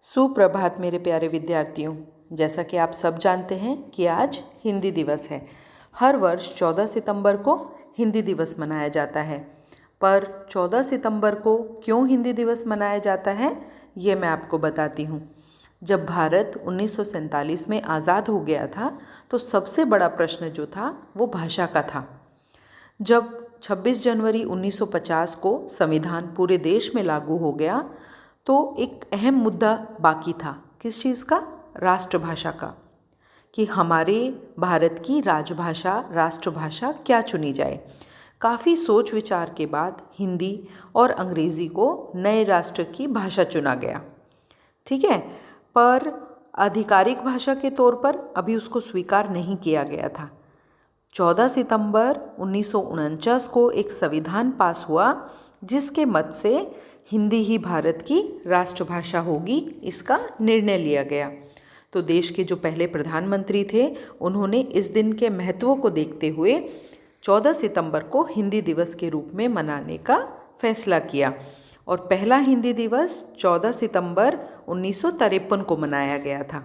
सुप्रभात मेरे प्यारे विद्यार्थियों। जैसा कि आप सब जानते हैं कि आज हिंदी दिवस है। हर वर्ष 14 सितंबर को हिंदी दिवस मनाया जाता है। पर 14 सितंबर को क्यों हिंदी दिवस मनाया जाता है, ये मैं आपको बताती हूँ। जब भारत 1947 में आज़ाद हो गया था तो सबसे बड़ा प्रश्न जो था वो भाषा का था। जब 26 जनवरी 1950 को संविधान पूरे देश में लागू हो गया तो एक अहम मुद्दा बाकी था। किस चीज़ का? राष्ट्रभाषा का, कि हमारे भारत की राजभाषा, राष्ट्रभाषा क्या चुनी जाए। काफ़ी सोच विचार के बाद हिंदी और अंग्रेज़ी को नए राष्ट्र की भाषा चुना गया। ठीक है, पर आधिकारिक भाषा के तौर पर अभी उसको स्वीकार नहीं किया गया था। 14 सितंबर 1949 को एक संविधान पास हुआ जिसके मत से हिंदी ही भारत की राष्ट्रभाषा होगी, इसका निर्णय लिया गया। तो देश के जो पहले प्रधानमंत्री थे उन्होंने इस दिन के महत्व को देखते हुए 14 सितंबर को हिंदी दिवस के रूप में मनाने का फैसला किया और पहला हिंदी दिवस 14 सितंबर 1953 को मनाया गया था।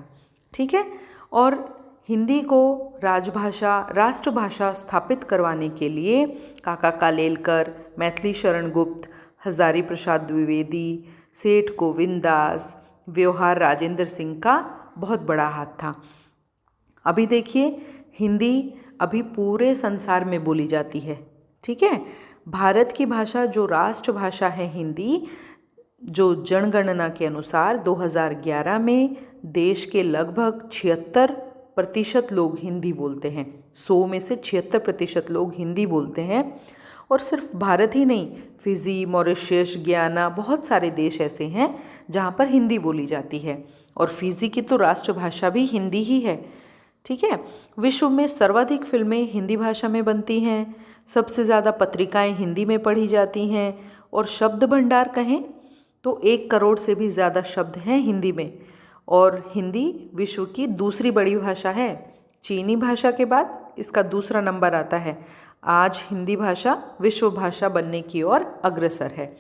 ठीक है, और हिंदी को राजभाषा, राष्ट्रभाषा स्थापित करवाने के लिए काका कालेलकर, मैथिली शरण गुप्त, हजारी प्रसाद द्विवेदी, सेठ गोविंद दास, व्योहार राजेंद्र सिंह का बहुत बड़ा हाथ था। अभी देखिए, हिंदी अभी पूरे संसार में बोली जाती है। ठीक है, भारत की भाषा जो राष्ट्रभाषा है हिंदी, जो जनगणना के अनुसार 2011 में देश के लगभग 76% लोग हिंदी बोलते हैं। 100 में से 76% लोग हिंदी बोलते हैं। और सिर्फ भारत ही नहीं, फिजी, मॉरिशस, गियाना, बहुत सारे देश ऐसे हैं जहाँ पर हिंदी बोली जाती है। और फिजी की तो राष्ट्रभाषा भी हिंदी ही है। ठीक है, विश्व में सर्वाधिक फिल्में हिंदी भाषा में बनती हैं, सबसे ज़्यादा पत्रिकाएं हिंदी में पढ़ी जाती हैं और शब्द भंडार कहें तो 1 करोड़ से भी ज़्यादा शब्द हैं हिंदी में। और हिंदी विश्व की दूसरी बड़ी भाषा है। चीनी भाषा के बाद इसका दूसरा नंबर आता है। आज हिंदी भाषा विश्व भाषा बनने की ओर अग्रसर है।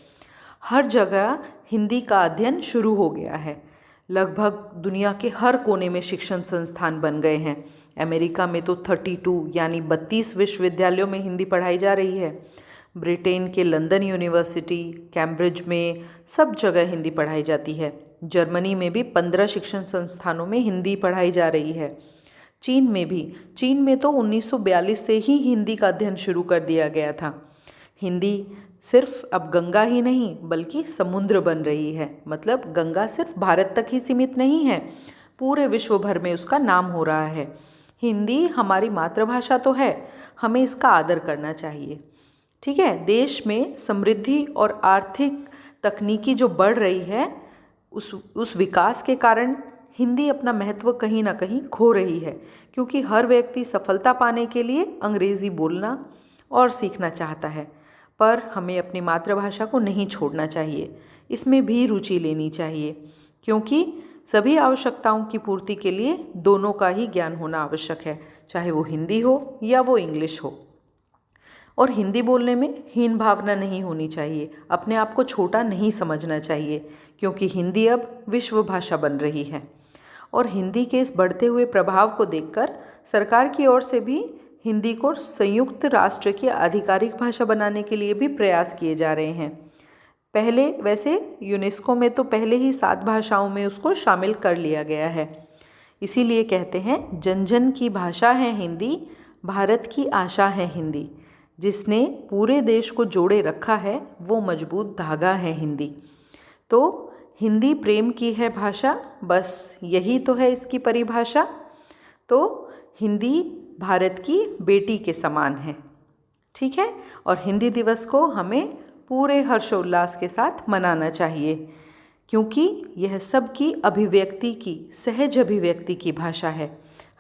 हर जगह हिंदी का अध्ययन शुरू हो गया है। लगभग दुनिया के हर कोने में शिक्षण संस्थान बन गए हैं। अमेरिका में तो 32 यानी 32 विश्वविद्यालयों में हिंदी पढ़ाई जा रही है। ब्रिटेन के लंदन यूनिवर्सिटी, कैम्ब्रिज में सब जगह हिंदी पढ़ाई जाती है। जर्मनी में भी 15 शिक्षण संस्थानों में हिंदी पढ़ाई जा रही है। चीन में तो 1942 से ही हिंदी का अध्ययन शुरू कर दिया गया था। हिंदी सिर्फ अब गंगा ही नहीं बल्कि समुद्र बन रही है। मतलब गंगा सिर्फ भारत तक ही सीमित नहीं है, पूरे विश्व भर में उसका नाम हो रहा है। हिंदी हमारी मातृभाषा तो है, हमें इसका आदर करना चाहिए। ठीक है, देश में समृद्धि और आर्थिक तकनीकी जो बढ़ रही है उस विकास के कारण हिंदी अपना महत्व कहीं ना कहीं खो रही है, क्योंकि हर व्यक्ति सफलता पाने के लिए अंग्रेज़ी बोलना और सीखना चाहता है। पर हमें अपनी मातृभाषा को नहीं छोड़ना चाहिए, इसमें भी रुचि लेनी चाहिए, क्योंकि सभी आवश्यकताओं की पूर्ति के लिए दोनों का ही ज्ञान होना आवश्यक है, चाहे वो हिंदी हो या वो इंग्लिश हो। और हिंदी बोलने में हीन भावना नहीं होनी चाहिए, अपने आप को छोटा नहीं समझना चाहिए, क्योंकि हिंदी अब विश्व भाषा बन रही है। और हिंदी के इस बढ़ते हुए प्रभाव को देखकर सरकार की ओर से भी हिंदी को संयुक्त राष्ट्र की आधिकारिक भाषा बनाने के लिए भी प्रयास किए जा रहे हैं। पहले वैसे यूनेस्को में तो पहले ही 7 भाषाओं में उसको शामिल कर लिया गया है। इसीलिए कहते हैं जन जन की भाषा है हिंदी, भारत की आशा है हिंदी। जिसने पूरे देश को जोड़े रखा है वो मजबूत धागा है हिंदी। तो हिंदी प्रेम की है भाषा, बस यही तो है इसकी परिभाषा। तो हिंदी भारत की बेटी के समान है। ठीक है, और हिंदी दिवस को हमें पूरे हर्षोल्लास के साथ मनाना चाहिए, क्योंकि यह सबकी अभिव्यक्ति की, सहज अभिव्यक्ति की भाषा है।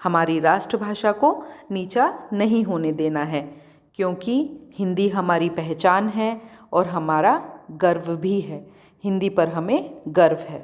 हमारी राष्ट्रभाषा को नीचा नहीं होने देना है, क्योंकि हिंदी हमारी पहचान है और हमारा गर्व भी है। हिंदी पर हमें गर्व है।